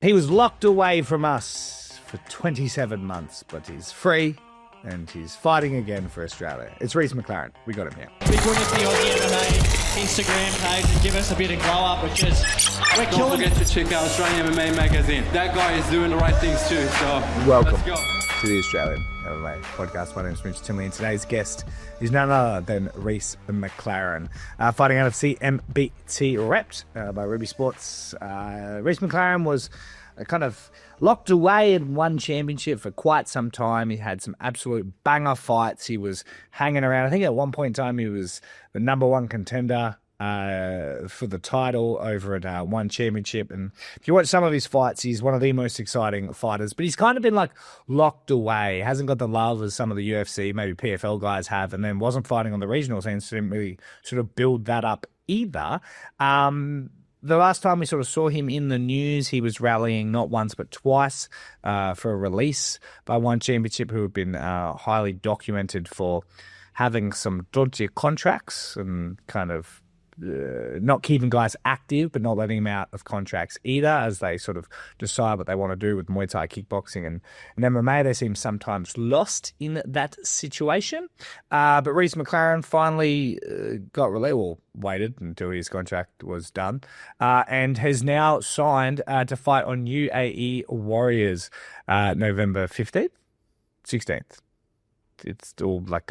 He was locked away from us for 27 months, but he's free and he's fighting again for Australia. It's Reece McLaren. We got him here. Big win with the Aussie MMA Instagram page and give us a bit of glow up, which is we're killing. Don't forget to check out Australian MMA magazine. That guy is doing the right things too. So welcome let's go to the Australian MMA Podcast. My name is Mitch Timley, and today's guest is none other than Reece McLaren, fighting out of CMBT repped by Ruby Sports. Reece McLaren was kind of locked away in one championship for quite some time. He had some absolute banger fights. He was hanging around. I think at one point in time he was the number one contender for the title over at one championship. And if you watch some of his fights, he's one of the most exciting fighters. But he's kind of been like locked away. He hasn't got the love as some of the UFC, maybe PFL guys have, and then wasn't fighting on the regional scene, so didn't really sort of build that up either. The last time we sort of saw him in the news, he was rallying not once but twice for a release by one championship who had been highly documented for having some dodgy contracts and kind of not keeping guys active, but not letting them out of contracts either, as they sort of decide what they want to do with Muay Thai, kickboxing, and MMA. They seem sometimes lost in that situation. But Reece McLaren finally got released, or waited until his contract was done, and has now signed to fight on UAE Warriors November 15th, 16th. It's all like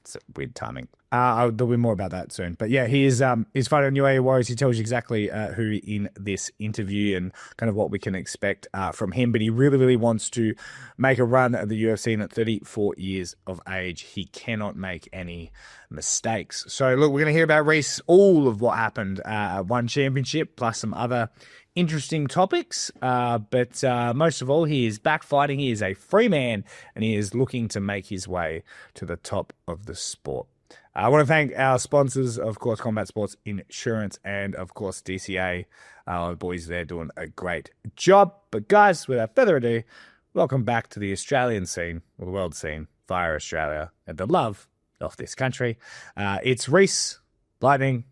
it's weird timing. There'll be more about that soon. But yeah, he's fighting on UAE Warriors. He tells you exactly who in this interview and kind of what we can expect from him. But he really, really wants to make a run at the UFC, and at 34 years of age, he cannot make any mistakes. So look, we're going to hear about Reece, all of what happened at one championship, plus some other interesting topics, but most of all, he is back fighting. He is a free man, and he is looking to make his way to the top of the sport. I want to thank our sponsors, of course, Combat Sports Insurance, and of course, DCA. The boys there doing a great job. But guys, without further ado, welcome back to the Australian scene, or the world scene, via Australia, and the love of this country. It's Reece Lightning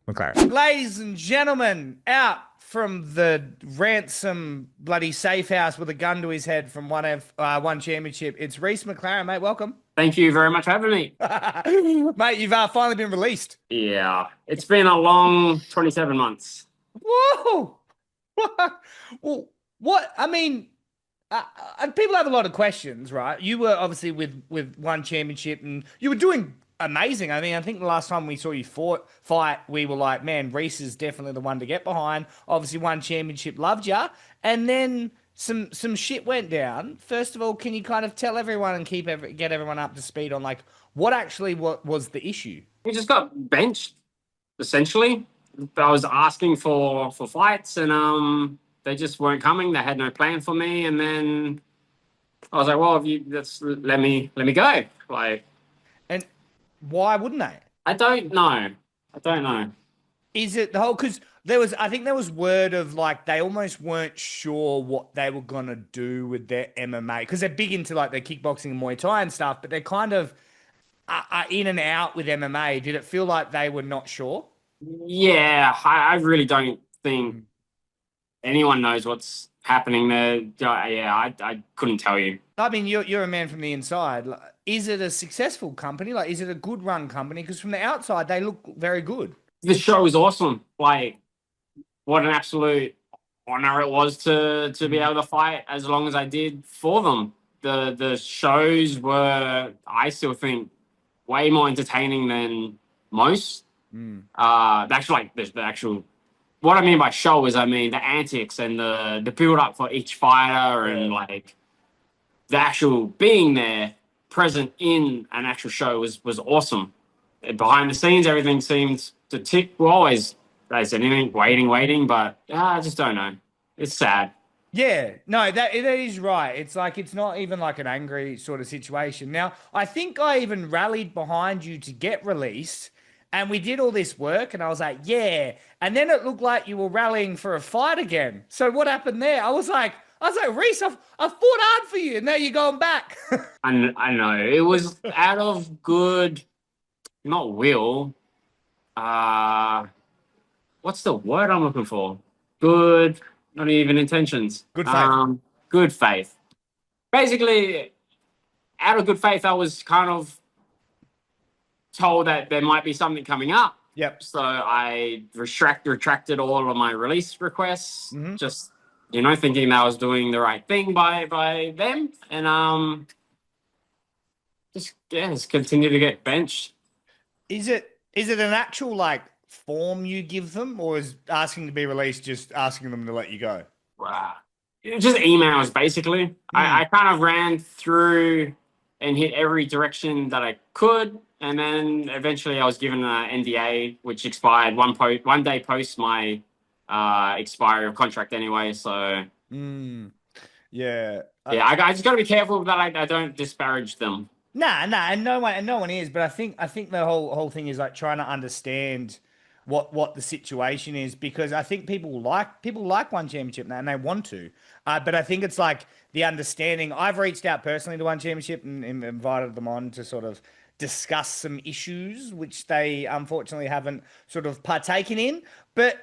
McLaren. Ladies and gentlemen, out from the ransom bloody safe house with a gun to his head from one championship, it's Reece McLaren, mate. Welcome. Thank you very much for having me. Mate, you've finally been released. Yeah, it's been a long 27 months. Whoa! Well, what? I mean, people have a lot of questions, right? You were obviously with one championship, and you were doing amazing. I mean, I think the last time we saw you fight, we were like, man, Reece is definitely the one to get behind. Obviously, one championship loved ya, and then some shit went down. First of all, can you kind of tell everyone and get everyone up to speed on like what was the issue? We just got benched, essentially. I was asking for fights, and they just weren't coming. They had no plan for me, and then I was like, well, if you just let me go, like. And why wouldn't they? I don't know. Is it the whole, because I think there was word of like they almost weren't sure what they were going to do with their MMA, because they're big into like their kickboxing and Muay Thai and stuff, but they're kind of are in and out with MMA. Did it feel like they were not sure? Yeah, I really don't think anyone knows what's happening there. Yeah, I couldn't tell you. I mean, you're a man from the inside. Is it a successful company? Like, is it a good run company? Because from the outside, they look very good. The show is awesome. Like, what an absolute honor it was to be able to fight as long as I did for them. The shows were, I still think, way more entertaining than most. The actual, what I mean by show is, I mean the antics and the build up for each fighter, and like the actual being there, present in an actual show was awesome. And behind the scenes, everything seemed to tick. We're always, they said anything, waiting, but I just don't know. It's sad. Yeah, no, that is right. It's like, it's not even like an angry sort of situation. Now, I think I even rallied behind you to get released, and we did all this work, and I was like, yeah. And then it looked like you were rallying for a fight again. So what happened there? I was like, Reece, I fought hard for you, and now you're going back. I know. It was out of good, not will. What's the word I'm looking for? Good not even intentions. Good faith. Good faith. Basically, out of good faith, I was kind of told that there might be something coming up. Yep. So I retracted all of my release requests, just thinking that I was doing the right thing by them, and just continue to get benched. Is it an actual like form you give them, or is asking to be released just asking them to let you go? Wow. Just emails, basically. I kind of ran through and hit every direction that I could, and then eventually I was given an NDA, which expired one day post my expiry of contract anyway. So yeah, I just got to be careful that I don't disparage them. Nah, and no one is. But I think the whole thing is like trying to understand what the situation is, because I think people like one championship and they want to, but I think it's like the understanding. I've reached out personally to one championship and invited them on to sort of discuss some issues which they unfortunately haven't sort of partaken in, but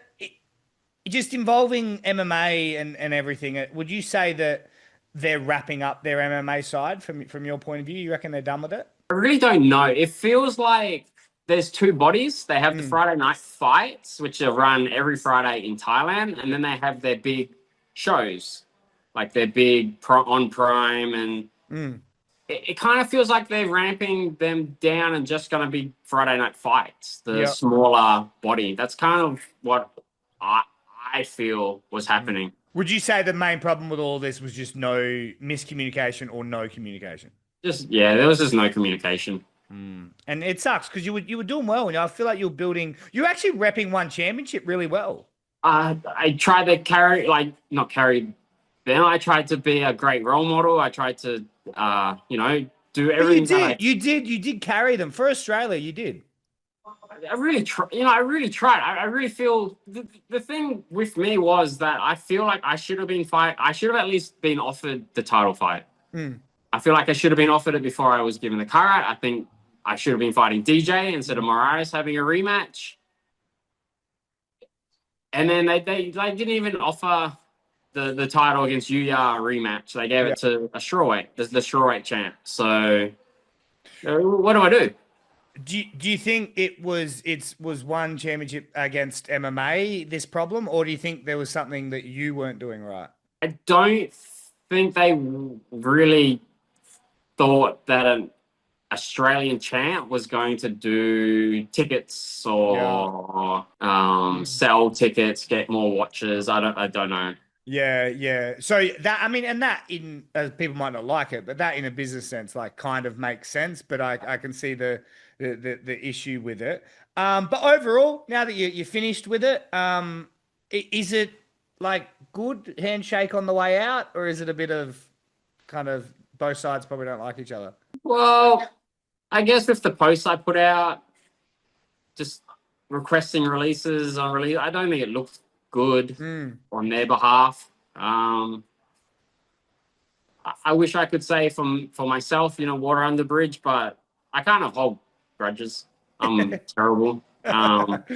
just involving MMA and everything. Would you say that they're wrapping up their MMA side from your point of view? You reckon they're done with it? I really don't know. It feels like there's two bodies. They have the Friday night fights, which are run every Friday in Thailand, and then they have their big shows, like their big on Prime, and it kind of feels like they're ramping them down and just going to be Friday night fights, the smaller body. That's kind of what I feel was happening. Would you say the main problem with all this was just no miscommunication or no communication? There was just no communication. And it sucks because you were doing well, and I feel like you're actually repping one championship really well. I tried to not carry them. I tried to be a great role model. I tried to, do everything. You did carry them for Australia. You did. I really tried. I really feel the thing with me was that I feel like I should have at least been offered the title fight. I feel like I should have been offered it before I was given the karat. I think I should have been fighting DJ instead of Moraes having a rematch. And then they didn't even offer the title against Yuya rematch. They gave it to a strawweight, the strawweight champ. So what do I do? Do you think it was one championship against MMA, this problem, or do you think there was something that you weren't doing right? I don't think they really thought that an Australian champ was going to do tickets or sell tickets, get more watches. I don't know. Yeah. So that as people might not like it, but that in a business sense, like kind of makes sense. But I can see the issue with it. But overall, now that you're finished with it, is it like good handshake on the way out, or is it a bit of kind of both sides probably don't like each other? Well, I guess with the posts I put out, just requesting releases on release, I don't think it looked good on their behalf. I wish I could say for myself, water under the bridge, but I kind of hold grudges. I'm terrible. That's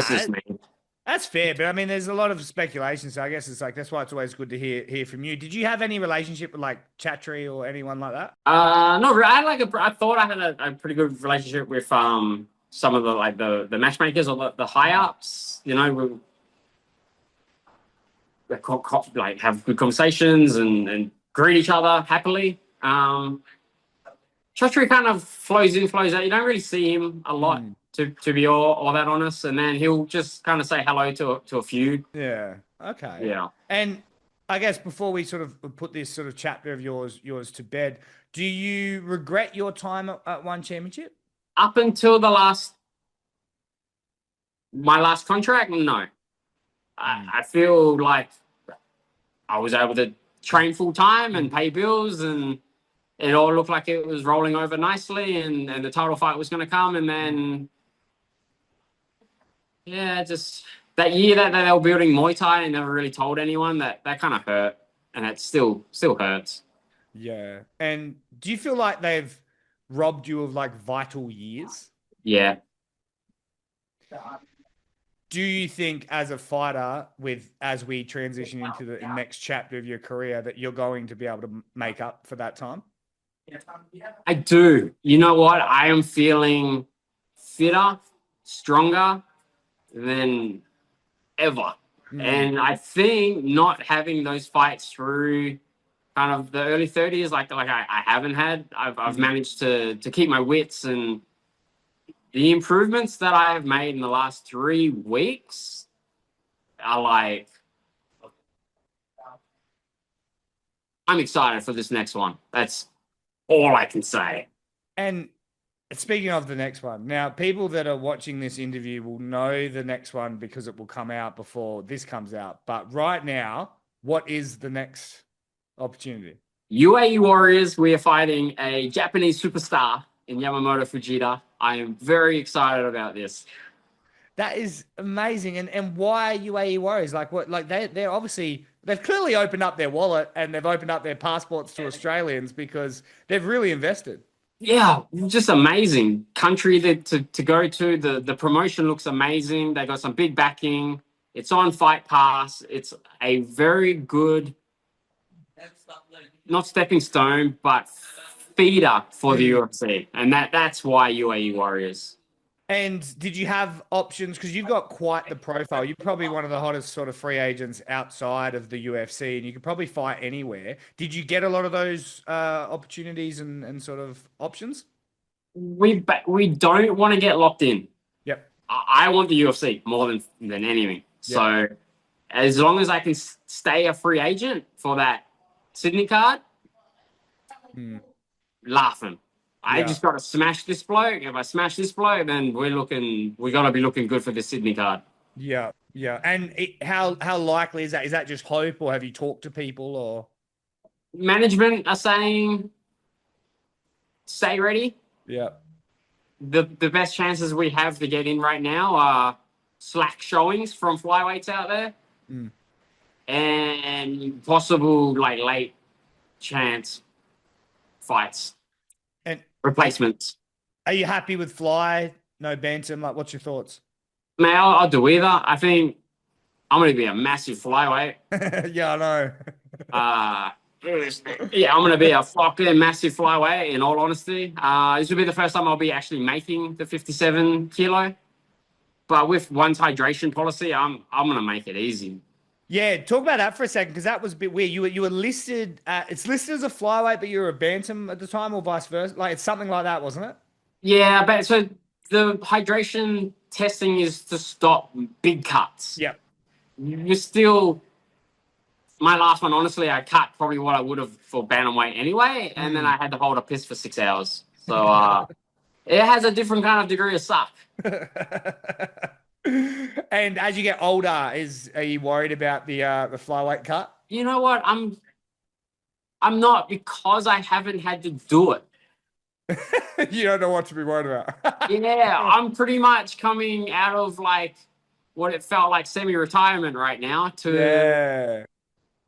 just me. That's fair, but I mean, there's a lot of speculation, so I guess it's like that's why it's always good to hear from you. Did you have any relationship with like Chatri or anyone like that? No, I thought I had a pretty good relationship with some of the matchmakers or the high ups. We have good conversations and greet each other happily. Chatri kind of flows in, flows out. You don't really see him a lot. To be all that honest, and then he'll just kind of say hello to a few. Yeah. Okay. Yeah. And I guess before we sort of put this sort of chapter of yours to bed, do you regret your time at one championship? Up until my last contract, no. I feel like I was able to train full time and pay bills, and it all looked like it was rolling over nicely, and the title fight was going to come, and then. Yeah, just that year that they were building Muay Thai and never really told anyone, that kind of hurt, and it still hurts. Yeah. And do you feel like they've robbed you of like vital years? Yeah. Do you think as a fighter, as we transition into the next chapter of your career, that you're going to be able to make up for that time? I do. You know what? I am feeling fitter, stronger than ever. And I think not having those fights through kind of the early 30s, like I haven't had, I've managed to keep my wits, and the improvements that I have made in the last 3 weeks are like, I'm excited for this next one. That's all I can say. And speaking of the next one, now people that are watching this interview will know the next one because it will come out before this comes out. But right now, what is the next opportunity? UAE Warriors, we are fighting a Japanese superstar in Yamamoto Fujita. I am very excited about this. That is amazing. And why UAE Warriors? Like what? Like they're obviously, they've clearly opened up their wallet and they've opened up their passports to Australians because they've really invested. Yeah, just amazing country to go to. The promotion looks amazing. They got some big backing. It's on Fight Pass. It's a very good, not stepping stone, but feeder for the UFC. And that's why UAE Warriors. And did you have options? Because you've got quite the profile. You're probably one of the hottest sort of free agents outside of the UFC, and you could probably fight anywhere. Did you get a lot of those opportunities and sort of options? We don't want to get locked in. Yep. I want the UFC more than anything. Yep. So as long as I can stay a free agent for that Sydney card, laughing. I just got to smash this bloke. If I smash this bloke, then we got to be looking good for the Sydney card. Yeah, yeah. And how likely is that? Is that just hope, or have you talked to people, or? Management are saying, stay ready. Yeah. The best chances we have to get in right now are slack showings from flyweights out there, and possible like late chance fights. And replacements. Are you happy with fly? No bantam? Like, what's your thoughts? Man, I'll do either. I think I'm going to be a massive flyweight. Yeah, I know. Yeah, I'm going to be a fucking massive flyweight, in all honesty. This will be the first time I'll be actually making the 57 kilo. But with one's hydration policy, I'm going to make it easy. Yeah, talk about that for a second, because that was a bit weird. You were listed, it's listed as a flyweight, but you were a bantam at the time, or vice versa. Like, it's something like that, wasn't it? Yeah, but so the hydration testing is to stop big cuts. Yeah. You're still, my last one, honestly, I cut probably what I would have for bantamweight anyway, and then I had to hold a piss for 6 hours. So it has a different kind of degree of suck. And as you get older, are you worried about the flyweight cut? You know what? I'm not, because I haven't had to do it. You don't know what to be worried about. Yeah, I'm pretty much coming out of like what it felt like semi-retirement right now to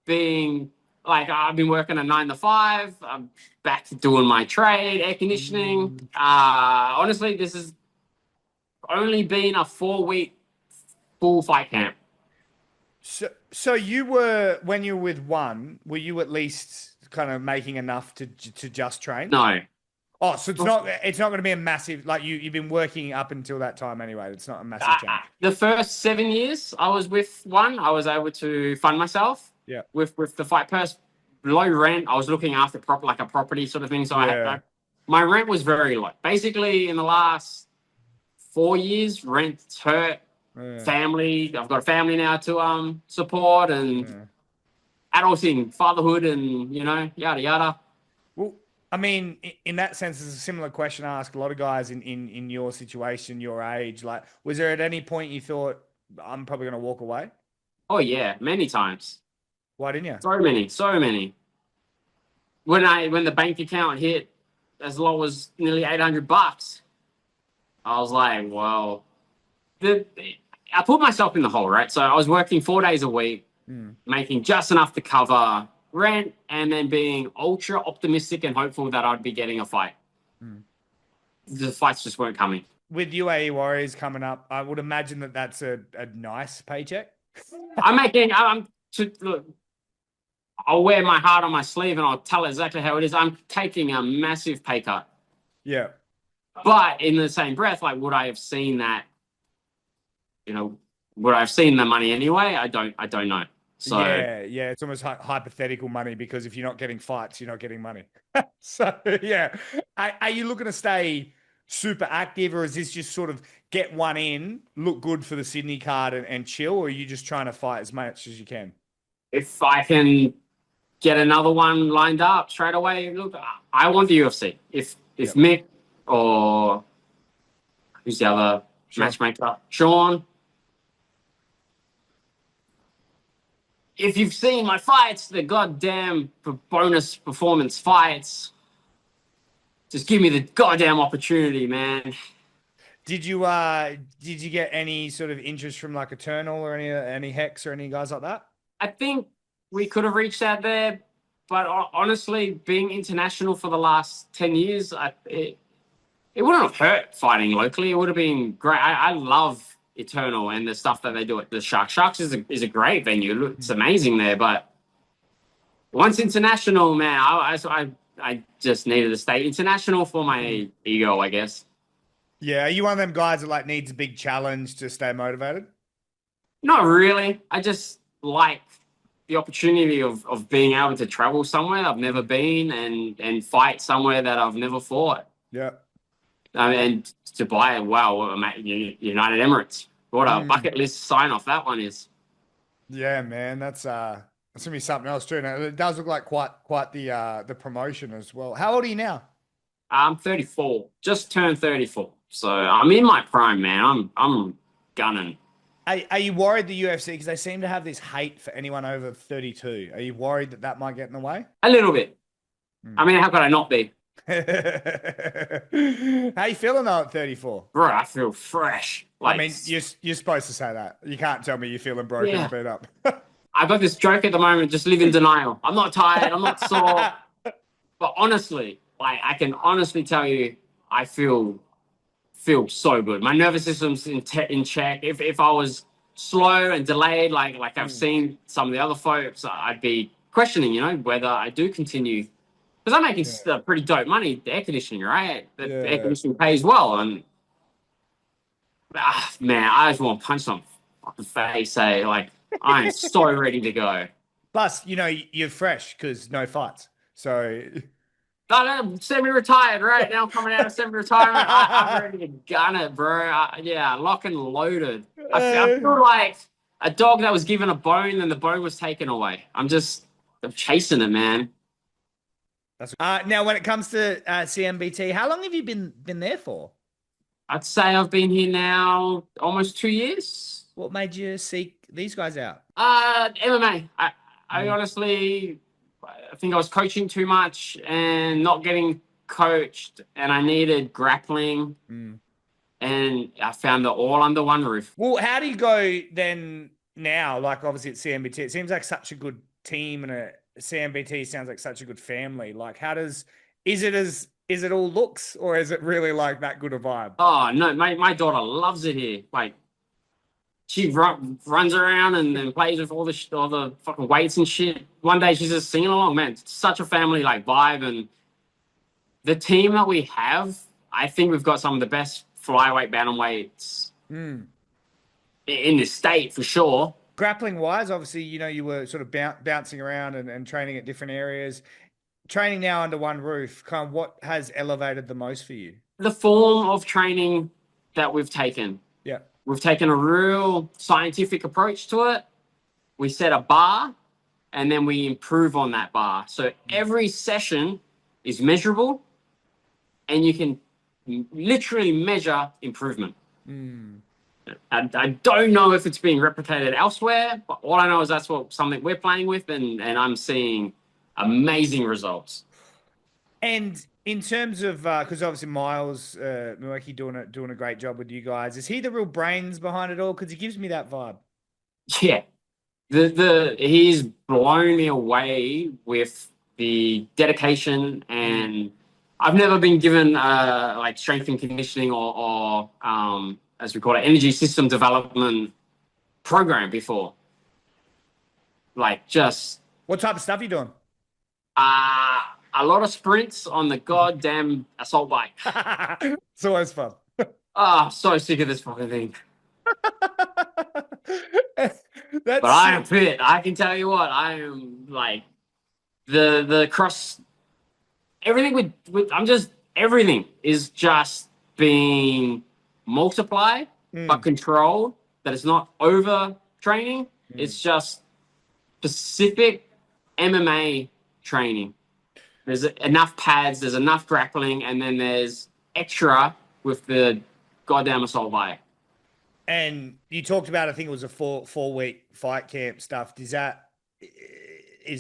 being like, I've been working a 9 to 5. I'm back to doing my trade, air conditioning. Honestly, this has only been a 4-week full fight camp. So you were, when you were with one, were you at least kind of making enough to just train? No. Oh, so it's not going to be a massive, like you've been working up until that time anyway. It's not a massive change. The first 7 years I was with one, I was able to fund myself. Yeah. With the fight purse, low rent. I was looking after like a property sort of thing. So my rent was very low. Basically, in the last 4 years, rent's hurt. Family. I've got a family now to support, and adulting, fatherhood, and yada yada. Well, I mean, in that sense, it's a similar question I ask a lot of guys in your situation, your age. Like, was there at any point you thought, I'm probably going to walk away? Oh yeah, many times. Why didn't you? So many. When the bank account hit as low as nearly $800, I was like, well, I put myself in the hole, right? So I was working 4 days a week, making just enough to cover rent, and then being ultra optimistic and hopeful that I'd be getting a fight. The fights just weren't coming. with UAE Warriors coming up, I would imagine that that's a nice paycheck. Look, I'll wear my heart on my sleeve and I'll tell exactly how it is. I'm taking a massive pay cut. Yeah. But in the same breath, like, would I have seen that? Would I have seen the money anyway? I don't know. So yeah, it's almost hypothetical money, because if you're not getting fights, you're not getting money. So yeah, are you looking to stay super active, or is this just sort of get one in, look good for the Sydney card and chill, or are you just trying to fight as much as you can? if I can get another one lined up straight away, look, I want the UFC. If Mick or who's the other matchmaker, Sean. If you've seen my fights, the goddamn bonus performance fights, just give me the goddamn opportunity, man. Did you get any sort of interest from like Eternal or any Hex or any guys like that? I think we could have reached out there, but honestly, being international for the last 10 years, it wouldn't have hurt fighting locally. It would have been great. I love Eternal and the stuff that they do at the Sharks. Sharks is a great venue. It's amazing there, but once international, man, I just needed to stay international for my ego, I guess. Yeah, are you one of them guys that like needs a big challenge to stay motivated? Not really. I just like the opportunity of being able to travel somewhere I've never been and fight somewhere that I've never fought. Yeah. And Dubai, wow, United Emirates. What a bucket list sign off that one is. Yeah, man, that's gonna be something else too. Now, it does look like quite the promotion as well. How old are you now? I'm 34, just turned 34, so I'm in my prime, man. I'm gunning. Are you worried the UFC, because they seem to have this hate for anyone over 32? Are you worried that might get in the way? A little bit. I mean, how could I not be? How you feeling though at 34? Bro, I feel fresh. I mean, you're supposed to say that. You can't tell me you're feeling broken and beat up. I've got this joke at the moment, just live in denial. I'm not tired, I'm not sore. But honestly, like, I can honestly tell you, I feel so good. My nervous system's in check. If I was slow and delayed, like I've seen some of the other folks, I'd be questioning, whether I do continue. Because I'm making pretty dope money, the air conditioning, right? The air conditioning pays well. And, man, I just want to punch some fucking face, say, like, I'm so ready to go. Plus, you're fresh because no fights. So... I'm semi-retired right now, coming out of semi-retirement. I'm ready to gun it, bro. Lock and loaded. I feel like a dog that was given a bone and the bone was taken away. I'm chasing it, man. Now, when it comes to CMBT, how long have you been there for? I'd say I've been here now almost 2 years. What made you seek these guys out? MMA. I honestly... I think I was coaching too much and not getting coached, and I needed grappling, and I found it all under one roof. Well, how do you go then now? Like, obviously at CMBT, it seems like such a good team, and CMBT sounds like such a good family. Like, is it all looks, or is it really like that good a vibe? Oh no, my daughter loves it here. Like, she runs around and plays with all the fucking weights and shit. One day she's just singing along, man. It's such a family like vibe, and the team that we have, I think we've got some of the best flyweight bantamweights in this state for sure. Grappling wise, obviously, you were sort of bouncing around and training at different areas. Training now under one roof, kind of what has elevated the most for you? The form of training that we've taken. Yeah. We've taken a real scientific approach to it. We set a bar, and then we improve on that bar. So every session is measurable, and you can literally measure improvement. I don't know if it's being replicated elsewhere, but all I know is that's something we're playing with, and I'm seeing amazing results. And in terms of, because obviously Miles Milwaukee doing a great job with you guys, is he the real brains behind it all? Because he gives me that vibe. Yeah, he's blown me away with the dedication, and I've never been given like strength and conditioning or as we call it, energy system development program before. Like just What type of stuff are you doing? a lot of sprints on the goddamn assault bike. It's always fun. I'm so sick of this fucking thing. That's But I am fit. I can tell you what, I am like the cross. Everything with everything is just being multiplied but controlled. That it's not over training. It's just specific MMA training. There's enough pads, there's enough grappling, and then there's extra with the goddamn assault bike. And you talked about, I think it was a 4-week fight camp stuff. Is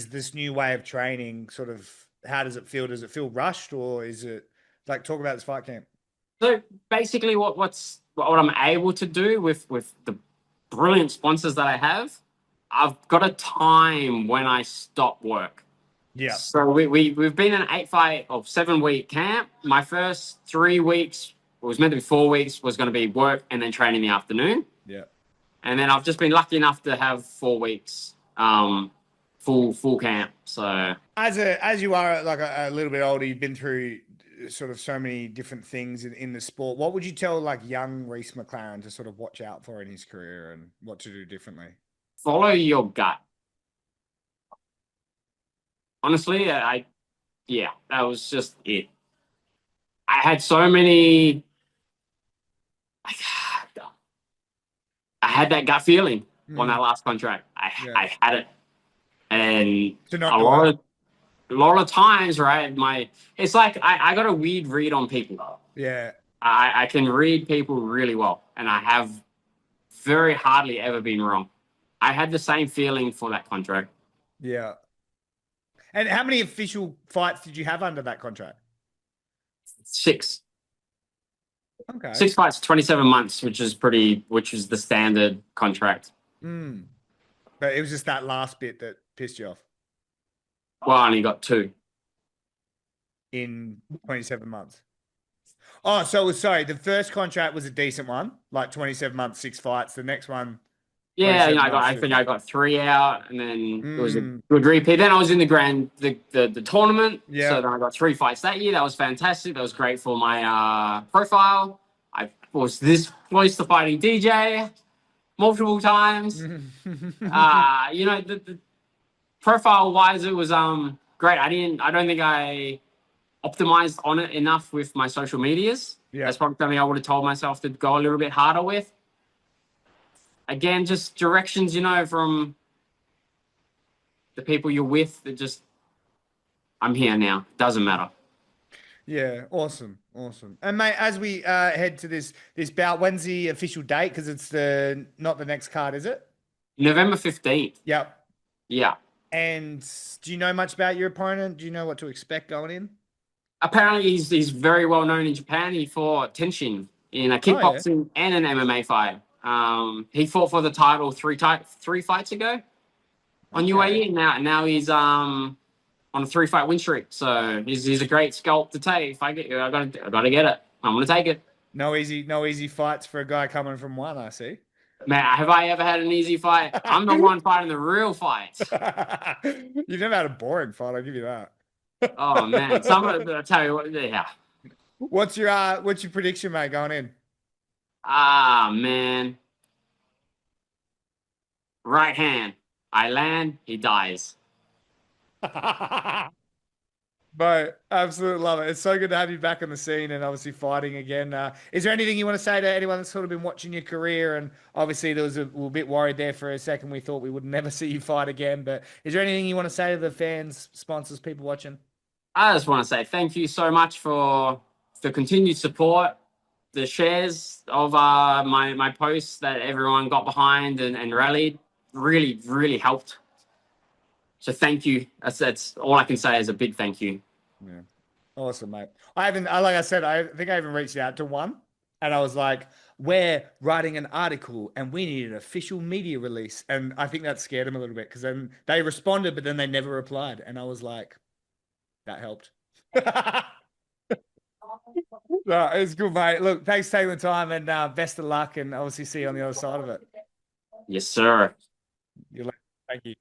this new way of training sort of, how does it feel? Does it feel rushed, or is it like, talk about this fight camp? So basically what I'm able to do with the brilliant sponsors that I have, I've got a time when I stop work. Yeah. So we've been in an 7-week camp. My first 3 weeks, it was meant to be 4 weeks, was going to be work and then train in the afternoon. Yeah. And then I've just been lucky enough to have 4 weeks full camp. So as you are like a little bit older, you've been through sort of so many different things in the sport. What would you tell like young Reece McLaren to sort of watch out for in his career and what to do differently? Follow your gut. Honestly, that was just it. I had so many. I had that gut feeling on that last contract. I had it, and a lot of times, right? It's like I got a weird read on people. Yeah, I can read people really well, and I have very hardly ever been wrong. I had the same feeling for that contract. Yeah. And how many official fights did you have under that contract? 6. Okay. 6 fights, 27 months, which is the standard contract. But it was just that last bit that pissed you off. Well, I only got 2 in 27 months. Oh, so sorry. The first contract was a decent one, like 27 months, 6 fights. The next one. Yeah, I think I got 3 out, and then it was a good repeat. Then I was in the tournament. Yeah. So then I got 3 fights that year. That was fantastic. That was great for my profile. I was this close to fighting DJ multiple times. The profile wise, it was great. I don't think I optimized on it enough with my social medias. Yeah. That's probably something I would have told myself to go a little bit harder with. Again, just directions, from the people you're with that just, I'm here now. Doesn't matter. Yeah, awesome. And mate, as we head to this bout, when's the official date? Because it's not the next card, is it? November 15th. Yep. Yeah. And do you know much about your opponent? Do you know what to expect going in? Apparently, he's very well known in Japan. He fought Tenshin in a kickboxing and an MMA fight. He fought for the title 3 fights ago on UAE. Now he's on a 3-fight win streak. So he's a great scalp to take. If I gotta get it. I'm gonna take it. No easy fights for a guy coming from one, I see. Man, have I ever had an easy fight? I'm the one fighting the real fights. You've never had a boring fight, I'll give you that. Oh man, I'll tell you what. Yeah. What's your prediction, mate, going in? Man. Right hand. I land, he dies. Bro, absolutely love it. It's so good to have you back on the scene and obviously fighting again. Is there anything you want to say to anyone that's sort of been watching your career? And obviously we were a bit worried there for a second. We thought we would never see you fight again. But is there anything you want to say to the fans, sponsors, people watching? I just want to say thank you so much for the continued support, the shares of my posts that everyone got behind and rallied. Really, really helped. So thank you. That's all I can say is a big thank you. Yeah. Awesome, mate. Like I said, I think I even reached out to one and I was like, we're writing an article and we need an official media release. And I think that scared them a little bit because then they responded, but then they never replied. And I was like, that helped. No, it's good, mate. Look, thanks for taking the time and best of luck, and obviously see you on the other side of it. Yes, sir. Thank you.